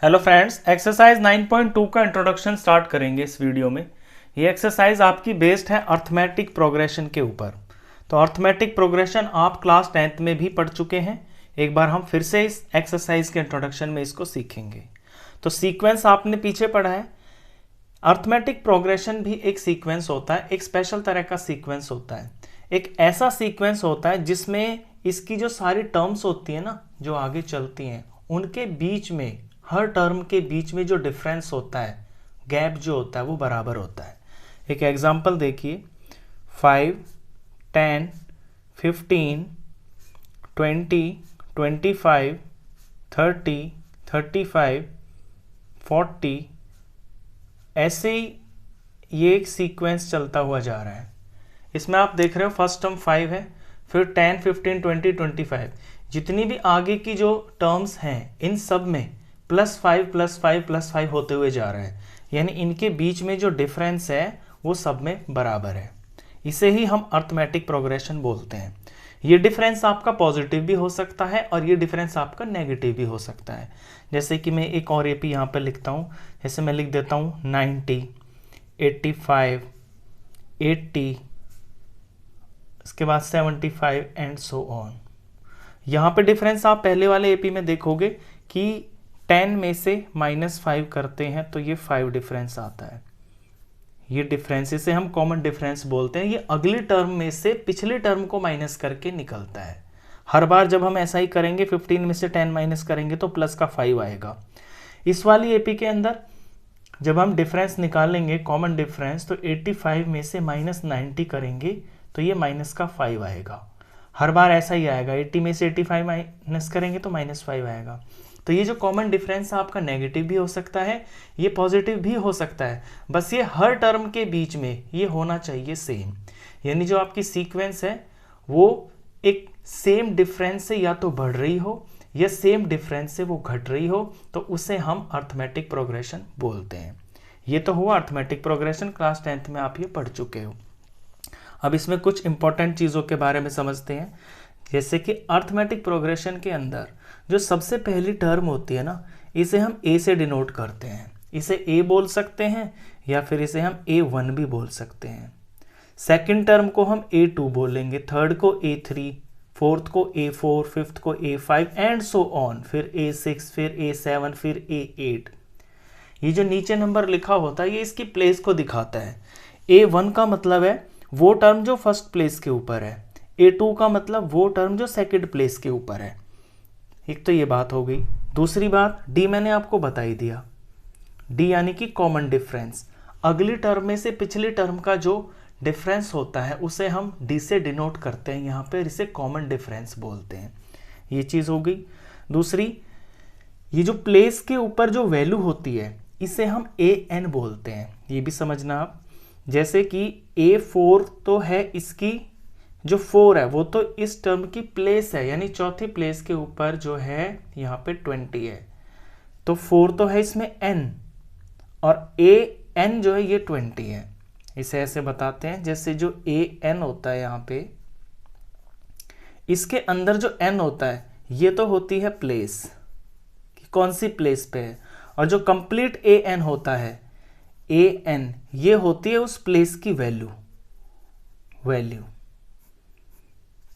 Hello friends, exercise 9.2 का introduction start करेंगे इस वीडियो में। ये एक्सरसाइज आपकी बेस्ड है अर्थमेटिक प्रोग्रेशन के ऊपर। तो अर्थमेटिक प्रोग्रेशन आप क्लास 10th में भी पढ़ चुके हैं। एक बार हम फिर से इस एक्सरसाइज के इंट्रोडक्शन में इसको सीखेंगे। तो सीक्वेंस आपने पीछे पढ़ा है। अर्थमेटिक प्रोग्रेशन भी एक सीक्वेंस होता है, एक स्पेशल तरह का सीक्वेंस होता है। एक ऐसा सीक्वेंस होता है जिसमें इसकी जो सारी टर्म्स होती है ना, जो आगे चलती हैं, उनके बीच में, हर टर्म के बीच में जो डिफरेंस होता है, गैप जो होता है, वो बराबर होता है। एक एग्जांपल देखिए, 5, 10, 15, 20, 25, 30, 35, 40, ऐसे ही ये एक सीक्वेंस चलता हुआ जा रहा है। इसमें आप देख रहे हो फर्स्ट टर्म 5 है, फिर 10, 15, 20, 25, जितनी भी आगे की जो टर्म्स हैं इन सब में +5 +5 +5 होते हुए जा रहा है। यानी इनके बीच में जो डिफरेंस है वो सब में बराबर है। इसे ही हम अर्थमेटिक प्रोग्रेशन बोलते हैं। ये डिफरेंस आपका पॉजिटिव भी हो सकता है और ये डिफरेंस आपका नेगेटिव भी हो सकता है। जैसे कि मैं एक और एपी यहाँ पर लिखता हूँ। जैसे मैं लिख देता हूँ 90, 85, 80, इसके बाद 75 एंड सो ऑन। यहाँ पे डिफरेंस आप पहले वाले एपी में देखोगे कि 10 में से -5 करते हैं तो ये 5 डिफरेंस आता है। ये डिफरेंस, इसे हम कॉमन डिफरेंस बोलते हैं। ये अगली टर्म में से पिछले टर्म को माइनस करके निकलता है। हर बार जब हम ऐसा ही करेंगे, 15 में से 10 माइनस करेंगे तो प्लस का 5 आएगा। इस वाली एपी के अंदर जब हम डिफरेंस निकालेंगे, कॉमन डिफरेंस, तो 85 में से -90 करेंगे तो ये माइनस का 5 आएगा। हर बार ऐसा ही आएगा। 80 में से 85 माइनस करेंगे तो -5 आएगा। तो ये जो कॉमन डिफरेंस आपका नेगेटिव भी हो सकता है, ये पॉजिटिव भी हो सकता है। बस ये हर टर्म के बीच में ये होना चाहिए सेम। यानी जो आपकी सीक्वेंस है वो एक सेम डिफरेंस से या तो बढ़ रही हो या सेम डिफरेंस से वो घट रही हो, तो उसे हम अर्थमेटिक प्रोग्रेशन बोलते हैं। ये तो हुआ अर्थमेटिक प्रोग्रेशन, क्लास 10th में आप ये पढ़ चुके हो। अब इसमें कुछ इंपॉर्टेंट चीज़ों के बारे में समझते हैं। जैसे कि अर्थमेटिक प्रोग्रेशन के अंदर जो सबसे पहली टर्म होती है ना, इसे हम ए से डिनोट करते हैं। इसे ए बोल सकते हैं या फिर इसे हम A1 भी बोल सकते हैं। सेकंड टर्म को हम A2 बोलेंगे, थर्ड को A3, फोर्थ को A4, फिफ्थ को A5 एंड सो ऑन, फिर A6, फिर A7, फिर A8। ये जो नीचे नंबर लिखा होता है ये इसकी प्लेस को दिखाता है। A1 का मतलब है वो टर्म जो फर्स्ट प्लेस के ऊपर है। A2 का मतलब वो टर्म जो सेकंड प्लेस के ऊपर है। एक तो ये बात हो गई। दूसरी बात, D मैंने आपको बता ही दिया। D यानी कि कॉमन डिफरेंस। अगली टर्म में से पिछली टर्म का जो डिफरेंस होता है उसे हम D से डिनोट करते हैं। यहाँ पर इसे कॉमन डिफरेंस बोलते हैं। ये चीज़ हो गई। दूसरी, ये जो प्लेस के ऊपर जो वैल्यू होती है इसे हम AN बोलते हैं। ये भी समझना आप। जैसे कि A4 तो है, इसकी जो 4 है वो तो इस टर्म की प्लेस है, यानी चौथी प्लेस के ऊपर जो है यहाँ पे 20 है, तो 4 तो है इसमें N, और AN जो है ये 20 है। इसे ऐसे बताते हैं, जैसे जो AN होता है यहाँ पे, इसके अंदर जो N होता है ये तो होती है प्लेस, कि कौन सी प्लेस पे है, और जो कंप्लीट AN होता है, AN, ये होती है उस प्लेस की वैल्यू।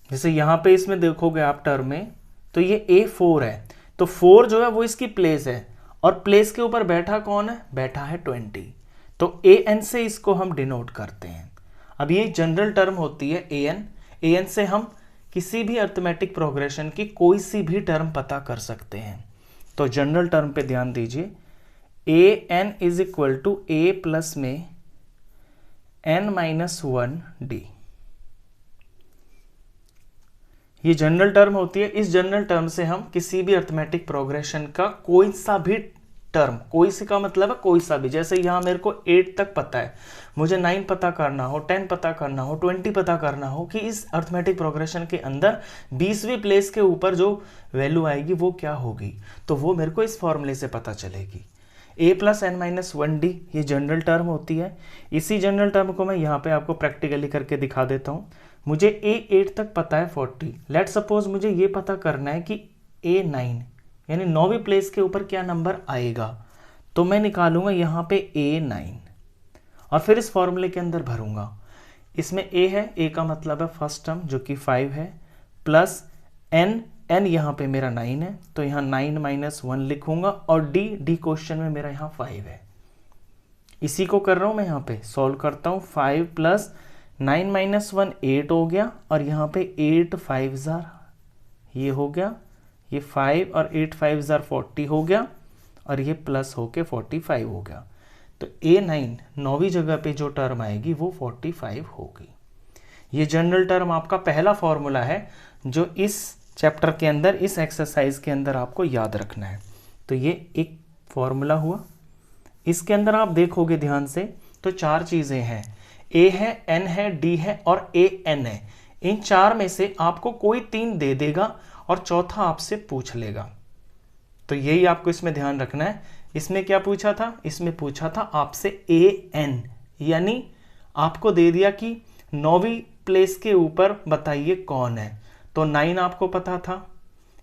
जैसे यहाँ पे इसमें देखोगे आप टर्म में, तो ये A4 है, तो 4 जो है वो इसकी प्लेस है, और प्लेस के ऊपर बैठा कौन है, बैठा है 20, तो AN से इसको हम डिनोट करते हैं। अब ये जनरल टर्म होती है AN से हम किसी भी अर्थमेटिक प्रोग्रेशन की कोई सी भी टर्म पता कर सकते हैं। तो जनरल टर्म पे ध्यान दीजिए, AN is equal to A plus में N-1D। ये जनरल टर्म होती है। इस जनरल टर्म से हम किसी भी अर्थमेटिक प्रोग्रेशन का कोई सा भी टर्म, कोई सी का मतलब है कोई सा भी, जैसे यहाँ मेरे को 8 तक पता है, मुझे 9 पता करना हो, 10 पता करना हो, 20 पता करना हो, कि इस अर्थमेटिक प्रोग्रेशन के अंदर 20वीं प्लेस के ऊपर जो वैल्यू आएगी वो क्या होगी, तो वो मेरे को इस फॉर्मूले से पता चलेगी। A प्लस N-1D ये जनरल टर्म होती है। इसी जनरल टर्म को मैं यहाँ पे आपको प्रैक्टिकली करके दिखा देता हूँ। मुझे A8 तक पता है 40। लेट सपोज मुझे ये पता करना है कि A9 यानी 9वीं प्लेस के ऊपर क्या नंबर आएगा, तो मैं निकालूंगा यहाँ पे A9 और फिर इस फॉर्मूले के अंदर भरूंगा। इसमें A है, A का मतलब है फर्स्ट टर्म जो कि 5 है, प्लस n यहाँ पे मेरा 9 है, तो यहाँ 9 - 1 लिखूंगा, और D क्वेश्चन में मेरा यहाँ 5 है। इसी को कर रहा हूँ मैं, यहाँ पे सॉल्व करता हूँ। 5 + 9 - 1 8 हो गया, और यहाँ पे 8 5 जार ये हो गया, ये 5 और 8 5 जार 40 हो गया, और ये प्लस होके 45 हो गया। तो A9 9वीं जगह पे जो टर्म आएगी वो 45 होगी। ये जनरल टर्म आपका पहला फॉर्मूला है जो इस चैप्टर के अंदर, इस एक्सरसाइज के अंदर आपको याद रखना है। तो ये एक फॉर्मूला हुआ। इसके अंदर आप देखोगे ध्यान से तो 4 चीजें हैं, A है, N है, D है और AN है। इन 4 में से आपको कोई 3 दे देगा और चौथा आपसे पूछ लेगा। तो यही आपको इसमें ध्यान रखना है। इसमें क्या पूछा था, इसमें पूछा था आपसे AN, यानी आपको दे दिया कि 9वीं प्लेस के ऊपर बताइए कौन है। तो 9 आपको पता था,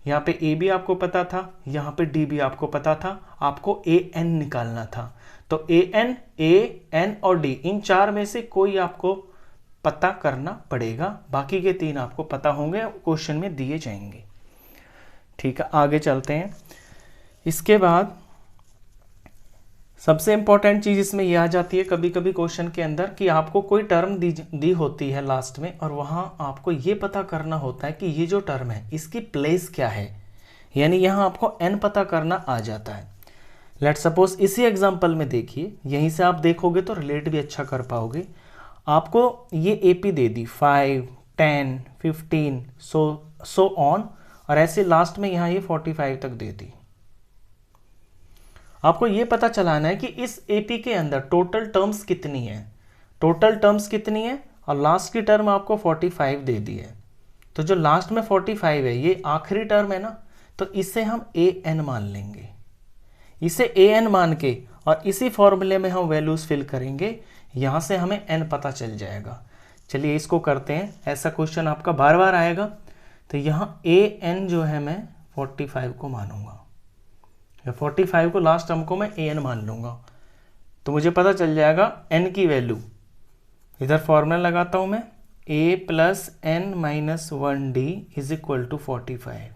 यहाँ पे A भी आपको पता था, यहाँ पे D भी आपको पता था, आपको AN निकालना था। तो AN, AN और D इन 4 में से कोई आपको पता करना पड़ेगा, बाकी के 3 आपको पता होंगे, क्वेश्चन में दिए जाएंगे। ठीक है, आगे चलते हैं। इसके बाद सबसे इंपॉर्टेंट चीज इसमें यह आ जाती है कभी कभी क्वेश्चन के अंदर कि आपको कोई टर्म दी होती है लास्ट में, और वहां आपको ये पता करना होता है कि ये जो टर्म है इसकी प्लेस क्या है, यानी यहां आपको n पता करना आ जाता है। लेट सपोज इसी एग्जांपल में देखिए, यहीं से आप देखोगे तो रिलेट भी अच्छा कर पाओगे। आपको ये AP they the 5 10 15 so on, और ऐसे लास्ट में यहाँ ये 45 तक दे दी। आपको ये पता चलाना है कि इस AP के अंदर टोटल टर्म्स कितनी है, टोटल टर्म्स कितनी है, और लास्ट की टर्म आपको 45 दे दी है। तो जो लास्ट में 45 है ये आखिरी टर्म है ना, तो इसे हम AN मान लेंगे। इसे AN मान के और इसी फॉर्मूले में हम वैल्यूज फिल करेंगे, यहां से हमें n पता चल जाएगा। चलिए इसको करते हैं, ऐसा क्वेश्चन आपका बार बार आएगा। तो यहाँ AN जो है मैं 45 को मानूंगा, 45 को लास्ट टर्म को मैं AN मान लूंगा, तो मुझे पता चल जाएगा n की वैल्यू। इधर फॉर्मूला लगाता हूं मैं, A + n - 1D = 45।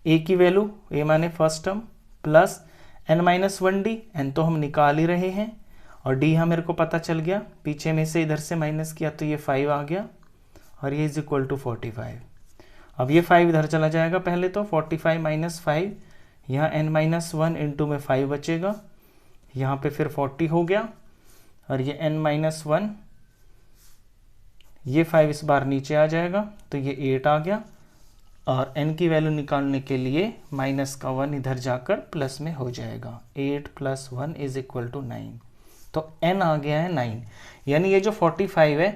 A की वैल्यू, A माने first term, plus n - 1D, n तो हम निकाल ही रहे हैं, और D यहाँ मेरे को पता चल गया, पीछे में से इधर से माइनस किया तो ये 5 आ गया, और ये = 45। अब ये 5 इधर चला जाएगा पहले, तो 45 - 5, यहाँ n - 1 इंटू में 5 बचेगा, यहाँ पे फिर 40 हो गया, और ये n - 1, ये 5 इस बार नीचे आ जाएगा, तो ये 8 आ गया, और n की वैल्यू निकालने के लिए माइनस का 1 इधर जाकर प्लस में हो जाएगा, 8 + 1 = 9। तो n आ गया है 9, यानी ये जो 45 है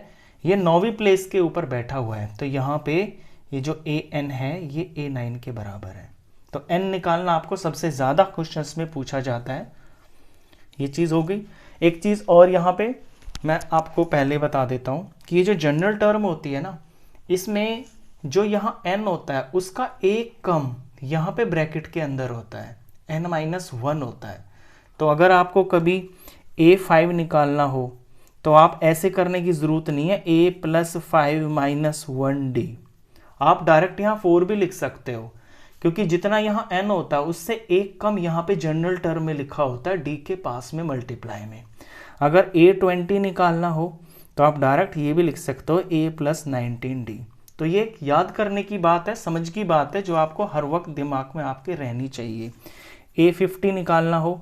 ये 9वीं प्लेस के ऊपर बैठा हुआ है, तो यहाँ पे ये जो AN है ये A9 के बराबर है। तो n निकालना आपको सबसे ज़्यादा क्वेश्चंस में पूछा जाता है। ये चीज़ हो गई। एक चीज़ और यहाँ पे मैं आपको पहले बता देता हूँ कि ये जो जनरल टर्म होती है ना, इसमें जो यहाँ n होता है उसका एक कम यहाँ पे ब्रैकेट के अंदर होता है, n - 1 होता है। तो अगर आपको कभी A5 निकालना हो तो आप ऐसे करने की ज़रूरत नहीं है, A + 5 - 1D। आप डायरेक्ट यहाँ 4 भी लिख सकते हो, क्योंकि जितना यहाँ n होता है उससे एक कम यहाँ पे जनरल टर्म में लिखा होता है D के पास में मल्टीप्लाई में। अगर A20 निकालना हो तो आप डायरेक्ट ये भी लिख सकते हो A + 19D। तो ये एक याद करने की बात है, समझ की बात है, जो आपको हर वक्त दिमाग में आपके रहनी चाहिए। A50 निकालना हो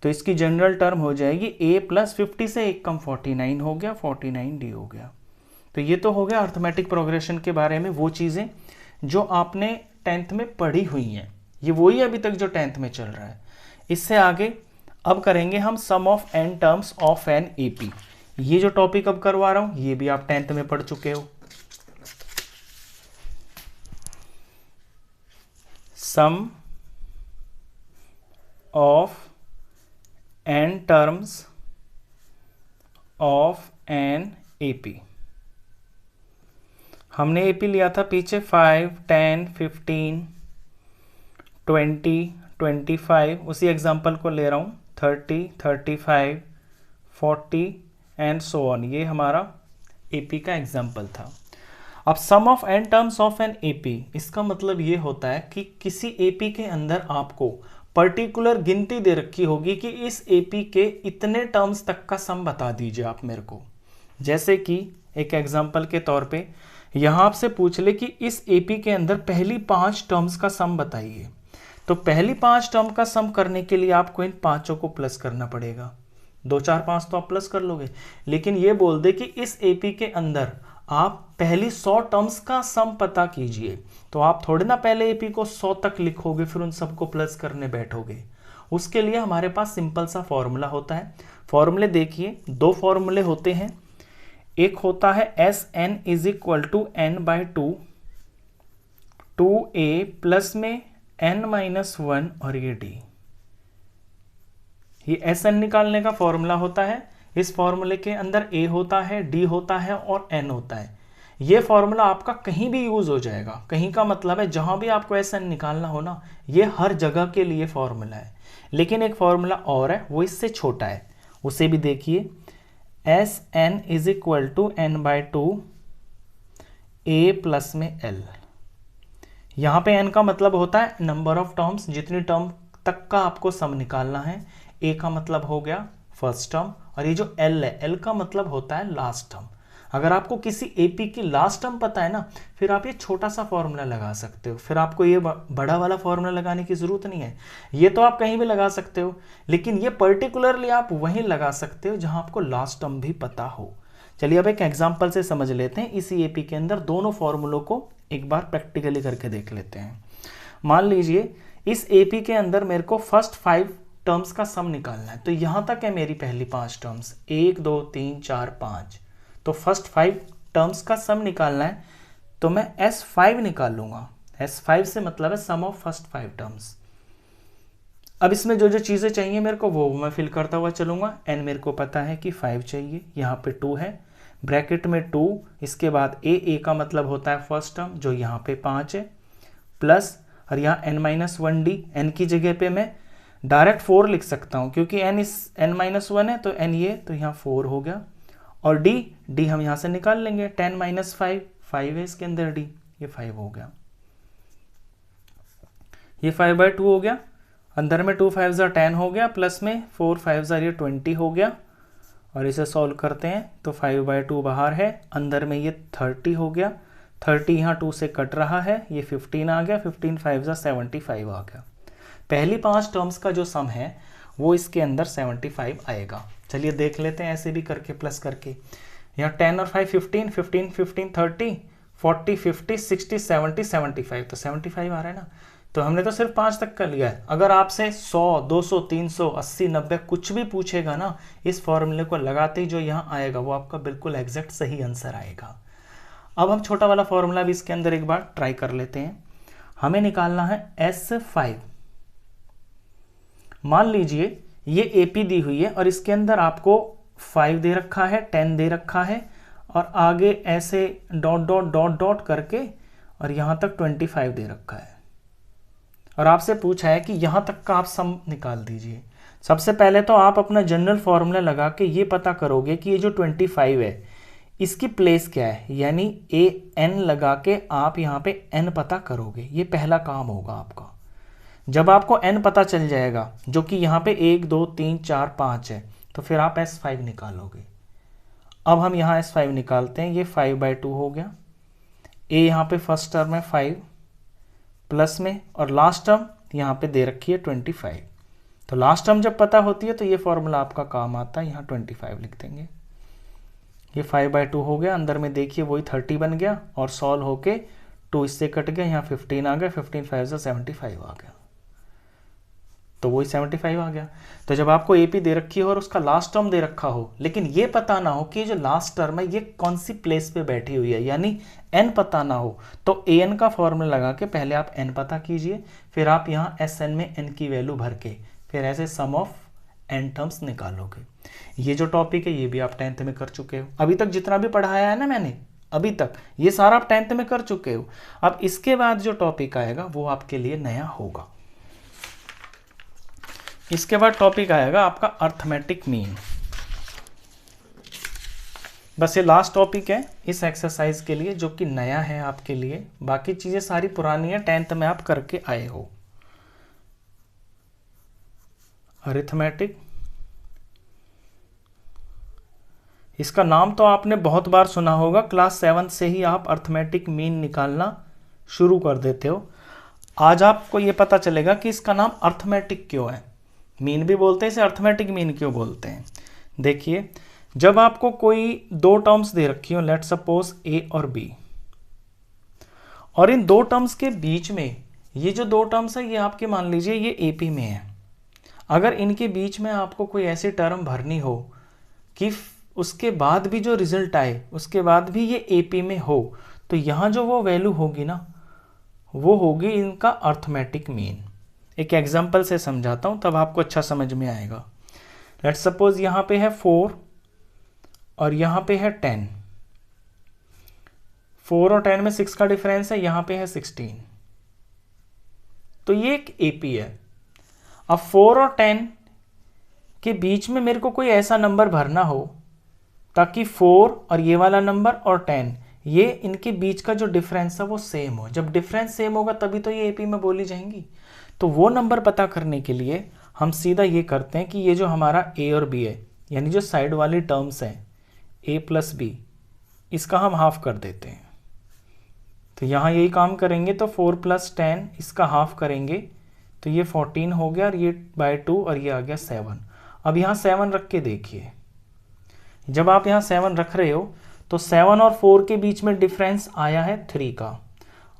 तो इसकी जनरल टर्म हो जाएगी A + 50 से एक कम 49 हो गया, 49D हो गया। तो ये तो हो गया अर्थमेटिक प्रोग्रेशन के बारे में, वो चीज़ें जो आपने 10th में पढ़ी हुई हैं, ये वही अभी तक जो 10th में चल रहा है। इससे आगे अब करेंगे हम sum of n terms of an AP। ये जो टॉपिक अब करवा रहा हूं ये भी आप 10th में पढ़ चुके हो। Sum of n terms of an AP। हमने AP लिया था पीछे 5 10 15 20, 25, उसी एग्जाम्पल को ले रहा हूँ, 30, 35, 40 एंड सो ऑन। ये हमारा एपी का एग्जाम्पल था। अब sum of n terms of an AP, इसका मतलब ये होता है कि किसी एपी के अंदर आपको पर्टिकुलर गिनती दे रखी होगी कि इस एपी के इतने टर्म्स तक का सम बता दीजिए आप मेरे को। जैसे कि एक एग्जांपल के तौर पे यहाँ आपसे पूछ ले कि इस एपी के अंदर पहली 5 टर्म्स का सम बताइए, तो पहली 5 टर्म का सम करने के लिए आपको इन पांचों को प्लस करना पड़ेगा। 2, 4, 5 तो आप प्लस कर लोगे, लेकिन ये बोल दे कि इस एपी के अंदर आप पहली 100 टर्म्स का सम पता कीजिए, तो आप थोड़े ना पहले एपी को 100 तक लिखोगे फिर उन सबको प्लस करने बैठोगे। उसके लिए हमारे पास सिंपल सा फॉर्मूला होता है। फॉर्मूले देखिए, 2 फॉर्मूले होते हैं। एक होता है S N is equal to N by 2, 2a plus में n-1 और ये d। ये एस एन निकालने का फॉर्मूला होता है। इस फॉर्मूले के अंदर a होता है, d होता है और n होता है। ये फॉर्मूला आपका कहीं भी यूज हो जाएगा। कहीं का मतलब है जहां भी आपको एस एन निकालना हो ना, ये हर जगह के लिए फॉर्मूला है। लेकिन एक फॉर्मूला और है, वो इससे छोटा है, उसे भी देखिए। S N is equal to N by 2 a plus में l। यहाँ पे n का मतलब होता है नंबर ऑफ टर्म्स, जितनी टर्म तक का आपको सम निकालना है। a का मतलब हो गया फर्स्ट टर्म, और ये जो l है, l का मतलब होता है लास्ट टर्म। अगर आपको किसी एपी की लास्ट टर्म पता है ना, फिर आप ये छोटा सा फॉर्मूला लगा सकते हो, फिर आपको ये बड़ा वाला फॉर्मूला लगाने की जरूरत नहीं है। ये तो आप कहीं भी लगा सकते हो, लेकिन ये पर्टिकुलरली आप वहीं लगा सकते हो जहां आपको लास्ट टर्म भी पता हो। चलिए अब एक एग्जाम्पल से समझ लेते हैं। इसी एपी के अंदर दोनों फॉर्मूलों को एक बार प्रैक्टिकली करके देख लेते हैं। मान लीजिए इस एपी के अंदर मेरे को फर्स्ट 5 टर्म्स का सम निकालना है, तो यहां तक है मेरी पहली 5 टर्म्स, 1, 2, 3, 4, 5। तो फर्स्ट 5 टर्म्स का सम निकालना है, तो मैं S5 निकाल लूंगा। S5 से मतलब है सम ऑफ फर्स्ट 5 टर्म्स। अब इसमें जो जो चीजें चाहिए मेरे को वो मैं फिल करता हुआ चलूंगा। n मेरे को पता है कि 5 चाहिए, यहाँ पे 2 है, ब्रैकेट में 2, इसके बाद a का मतलब होता है फर्स्ट टर्म जो यहाँ पे 5 है, प्लस और यहाँ n-1d, n की जगह पे मैं डायरेक्ट 4 लिख सकता हूँ क्योंकि n-1 है, तो n ये, तो यहाँ 4 हो गया। और d हम यहाँ से निकाल लेंगे, 10-5, 5 है इसके अंदर d, ये 5 हो गया। ये 5/2 हो गया, अंदर में 2 5 10 हो गया, प्लस में 4 5 ये 20 हो गया। और इसे सॉल्व करते हैं तो 5/2 बाहर है, अंदर में ये 30 हो गया, 30 यहाँ 2 से कट रहा है, ये 15 आ गया, 15 5 75 आ गया। पहली 5 टर्म्स का जो सम है वो इसके अंदर 75 आएगा। चलिए देख लेते हैं ऐसे भी करके, प्लस करके। यहाँ 10 और 5 15, 15 15 30, 40 50 60 70 75, तो 75 आ रहा है ना। तो हमने तो सिर्फ 5 तक का लिया है। अगर आपसे 100 200 300 80 90 कुछ भी पूछेगा ना, इस फॉर्मूले को लगाते ही जो यहाँ आएगा वो आपका बिल्कुल एग्जैक्ट सही आंसर आएगा। अब हम छोटा वाला फॉर्मूला भी इसके अंदर एक बार ट्राई कर लेते हैं। हमें निकालना है S5। मान लीजिए ये एपी दी हुई है और इसके अंदर आपको 5 दे रखा है, 10 दे रखा है, और आगे ऐसे डॉट डॉट डॉट डॉट करके और यहां तक 25 दे रखा है, और आपसे पूछा है कि यहां तक का आप सम निकाल दीजिए। सबसे पहले तो आप अपना जनरल फॉर्मूला लगा के ये पता करोगे कि ये जो 25 है इसकी प्लेस क्या है, यानी an लगा के आप यहाँ पे n पता करोगे। ये पहला काम होगा आपका। जब आपको n पता चल जाएगा, जो कि यहाँ पे 1 2 3 4 5 है, तो फिर आप S5 निकालोगे। अब हम यहाँ S5 निकालते हैं, ये 5/2 हो गया। a यहाँ पे फर्स्ट टर्म है 5 प्लस में, और लास्ट टर्म यहाँ पे दे रखी है 25। तो लास्ट टर्म जब पता होती है तो ये फॉर्मूला आपका काम आता है, यहाँ 25 लिख देंगे। ये 5/2 हो गया, अंदर में देखिए वही 30 बन गया, और सॉल्व होके 2 इससे कट गया, यहाँ 15 आ गया, 15 5 75 आ गया, तो वही 75 आ गया। तो जब आपको एपी दे रखी हो और उसका लास्ट टर्म दे रखा हो, लेकिन ये पता ना हो कि जो लास्ट टर्म है ये कौन सी प्लेस पे बैठी हुई है, यानी n पता ना हो, तो an का फॉर्मूला लगा के पहले आप n पता कीजिए, फिर आप यहाँ Sn में n की वैल्यू भर के फिर ऐसे सम ऑफ n टर्म्स निकालोगे। ये जो टॉपिक है ये भी आप 10th में कर चुके हो। अभी तक जितना भी पढ़ाया है ना मैंने, अभी तक ये सारा आप 10th में कर चुके हो। अब इसके बाद जो टॉपिक आएगा वो आपके लिए नया होगा। इसके बाद टॉपिक आएगा आपका अर्थमेटिक मीन। बस ये लास्ट टॉपिक है इस एक्सरसाइज के लिए जो कि नया है आपके लिए, बाकी चीजें सारी पुरानी है, 10th में आप करके आए हो। अरिथमेटिक, इसका नाम तो आपने बहुत बार सुना होगा, क्लास 7 से ही आप अर्थमेटिक मीन निकालना शुरू कर देते हो। आज आपको ये पता चलेगा कि इसका नाम अर्थमेटिक क्यों है, मीन भी बोलते हैं इसे, अर्थमेटिक मीन क्यों बोलते हैं। देखिए, जब आपको कोई दो टर्म्स दे रखी हो, लेट सपोज ए और बी, और इन दो टर्म्स के बीच में ये जो दो टर्म्स है ये आपके मान लीजिए ये एपी में है। अगर इनके बीच में आपको कोई ऐसी टर्म भरनी हो कि उसके बाद भी जो रिजल्ट आए उसके बाद भी ये एपी में हो, तो यहां जो वो वैल्यू होगी ना, वो होगी इनका अर्थमेटिक मीन। एक एग्जांपल से समझाता हूं तब आपको अच्छा समझ में आएगा। लेट सपोज यहां पे है 4 और यहां पे है 10। 4 और 10 में 6 का डिफरेंस है, यहां पे है 16, तो ये एक एपी है। अब 4 और 10 के बीच में मेरे को कोई ऐसा नंबर भरना हो ताकि 4 और ये वाला नंबर और 10 ये इनके बीच का जो डिफरेंस है वो सेम हो। जब डिफरेंस सेम होगा तभी तो ये एपी में बोली जाएंगी। तो वो नंबर पता करने के लिए हम सीधा ये करते हैं कि ये जो हमारा ए और बी है, यानी जो साइड वाली टर्म्स हैं ए प्लस बी, इसका हम हाफ कर देते हैं। तो यहाँ यही काम करेंगे, तो 4 + 10 इसका हाफ करेंगे तो ये 14 हो गया, और ये बाय 2 और ये आ गया 7। अब यहाँ 7 रख के देखिए, जब आप यहाँ 7 रख रहे हो तो 7 और 4 के बीच में डिफरेंस आया है 3 का,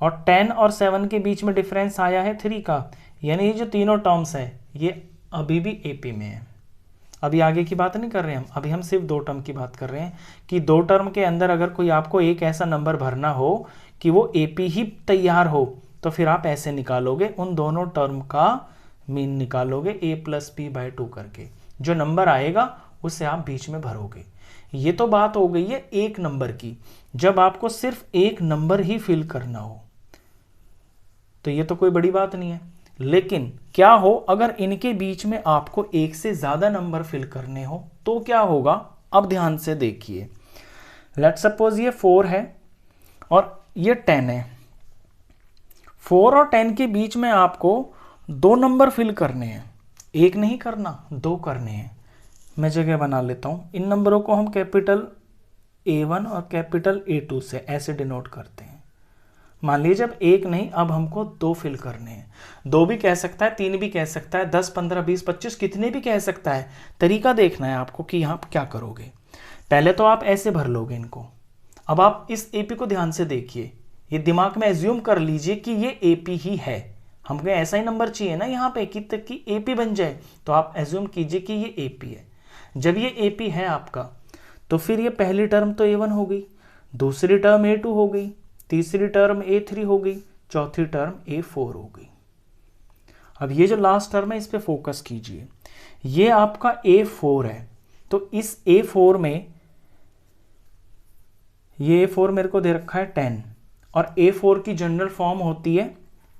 और 10 और 7 के बीच में डिफरेंस आया है 3 का, यानी ये जो तीनों टर्म्स हैं ये अभी भी एपी में है। अभी आगे की बात नहीं कर रहे हैं हम, अभी हम सिर्फ दो टर्म की बात कर रहे हैं कि दो टर्म के अंदर अगर कोई आपको एक ऐसा नंबर भरना हो कि वो एपी ही तैयार हो, तो फिर आप ऐसे निकालोगे, उन दोनों टर्म का मीन निकालोगे a+b/2 करके, जो नंबर आएगा उसे आप बीच में भरोगे। ये तो बात हो गई है एक नंबर की, जब आपको सिर्फ एक नंबर ही फिल करना हो तो ये तो कोई बड़ी बात नहीं है। लेकिन क्या हो अगर इनके बीच में आपको एक से ज्यादा नंबर फिल करने हो, तो क्या होगा, अब ध्यान से देखिए। लेट सपोज ये 4 है और ये 10 है। 4 और 10 के बीच में आपको दो नंबर फिल करने हैं, एक नहीं करना, दो करने हैं। मैं जगह बना लेता हूं, इन नंबरों को हम कैपिटल A1 और कैपिटल A2 से ऐसे डिनोट करते हैं। मान लीजिए जब एक नहीं, अब हमको दो फिल करने हैं। दो भी कह सकता है, 3 भी कह सकता है, 10, 15, 20, 25 कितने भी कह सकता है। तरीका देखना है आपको कि यहाँ क्या करोगे। पहले तो आप ऐसे भर लोगे इनको। अब आप इस एपी को ध्यान से देखिए, ये दिमाग में एज्यूम कर लीजिए कि ये एपी ही है। हमको ऐसा ही नंबर चाहिए ना यहाँ पे कि एपी बन जाए, तो आप एज्यूम कीजिए कि ये एपी है। जब ये एपी है आपका, तो फिर ये पहली टर्म तो A1 हो गई, दूसरी टर्म A2 हो गई, तीसरी टर्म A3 हो गई, चौथी टर्म A4 हो गई। अब ये जो लास्ट टर्म है इस पे फोकस कीजिए, ये आपका A4 है। तो इस A4 में ये A4 मेरे को दे रखा है 10, और A4 की जनरल फॉर्म होती है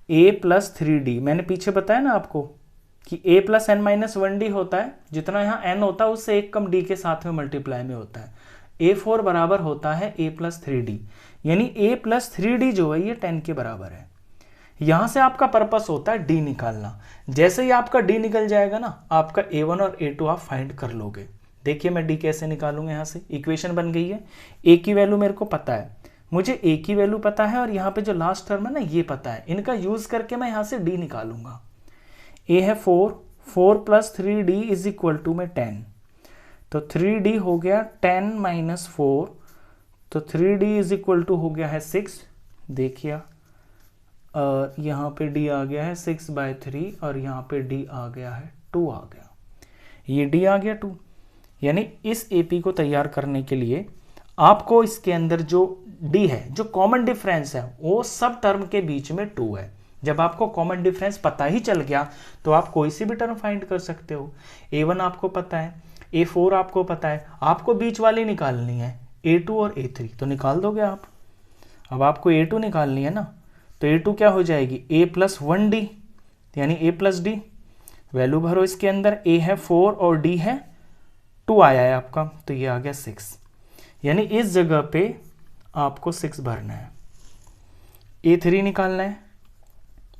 A+3D। मैंने पीछे बताया ना आपको कि A + n-1D होता है, जितना यहाँ n होता है उससे एक कम d के साथ में मल्टीप्लाई में होता है। A4 बराबर होता है A+3D, यानी A+3D जो है ये 10 के बराबर है। यहां से आपका पर्पस होता है d निकालना। जैसे ही आपका d निकल जाएगा ना, आपका A1 और A2 आप फाइंड कर लोगे। देखिए मैं d कैसे निकालूंगा, यहाँ से इक्वेशन बन गई है। a की वैल्यू मेरे को पता है, मुझे a की वैल्यू पता है, और यहाँ पे जो लास्ट टर्म है ना ये पता है। इनका यूज करके मैं यहाँ से d निकालूंगा। a है 4, 4 + 3d = में 10, तो 3d हो गया 10 - 4, तो 3d = हो गया है 6। देखिए यहाँ पे d आ गया है 6/3, और यहाँ पे d आ गया है 2 आ गया, ये d आ गया 2। यानी इस AP को तैयार करने के लिए आपको इसके अंदर जो d है, जो कॉमन डिफरेंस है, वो सब टर्म के बीच में 2 है। जब आपको कॉमन डिफरेंस पता ही चल गया तो आप कोई सी भी टर्म फाइंड कर सकते हो। A1 आपको पता है, A4 आपको पता है, आपको बीच वाली निकालनी है A2 और A3, तो निकाल दोगे आप। अब आपको A2 निकालनी है ना, तो A2 क्या हो जाएगी A + 1D, यानी A + D। वैल्यू भरो इसके अंदर, ए है 4 और डी है 2 आया है आपका, तो ये आ गया 6। यानी इस जगह पे आपको 6 भरना है। A3 निकालना है,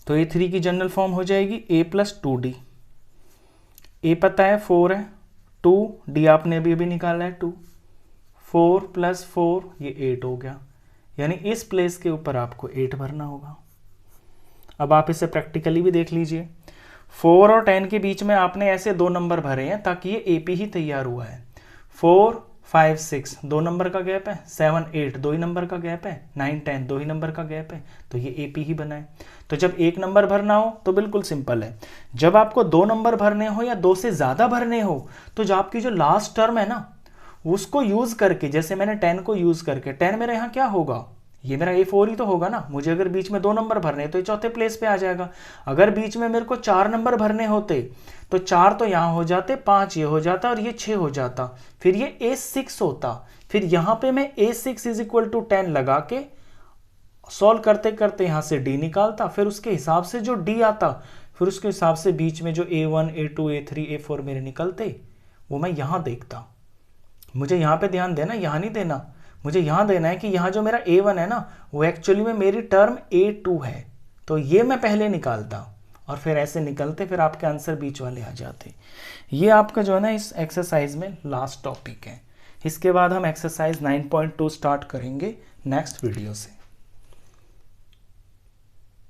तो A3 की जनरल फॉर्म हो जाएगी A + 2D। A पता है 4 है, 2 D आपने अभी निकाला है 2, 4 + 4 ये 8 हो गया। यानी इस प्लेस के ऊपर आपको 8 भरना होगा। अब आप इसे प्रैक्टिकली भी देख लीजिए। 4 और 10 के बीच में आपने ऐसे 2 नंबर भरे हैं ताकि ये AP ही तैयार हुआ है। 4, 5, 6 2 नंबर का गैप है, 7, 8 2 ही नंबर का गैप है, 9, 10 2 ही नंबर का गैप है, तो ये AP ही बना है। तो जब एक नंबर भरना हो तो बिल्कुल सिंपल है। जब आपको 2 नंबर भरने हो या 2 से ज़्यादा भरने हो, तो जो आपकी जो लास्ट टर्म है ना, उसको यूज़ करके, जैसे मैंने 10 को यूज़ करके, 10 मेरा यहाँ क्या होगा, ये मेरा A4 ही तो होगा ना। मुझे अगर बीच में 2 नंबर भरने तो ये चौथे प्लेस पे आ जाएगा। अगर बीच में मेरे को 4 नंबर भरने होते तो 4 तो यहाँ हो जाते, 5 ये हो जाता और ये 6 हो जाता, फिर ये A6 होता। फिर यहाँ पे मैं A6 = 10 लगा के सॉल्व करते करते यहाँ से D निकालता, फिर उसके हिसाब से जो D आता, फिर उसके हिसाब से बीच में जो A1, A2, A3, A4 मेरे निकलते, वो मैं यहाँ देखता। मुझे यहाँ पे ध्यान देना, यहाँ नहीं देना। मुझे यहाँ देना है कि यहाँ जो मेरा A1 है ना, वो एक्चुअली में मेरी टर्म A2 है, तो ये मैं पहले निकालता और फिर ऐसे निकलते, फिर आपके आंसर बीच वाले आ जाते। ये आपका जो है ना इस एक्सरसाइज में लास्ट टॉपिक है। इसके बाद हम एक्सरसाइज 9.2 स्टार्ट करेंगे नेक्स्ट वीडियो से।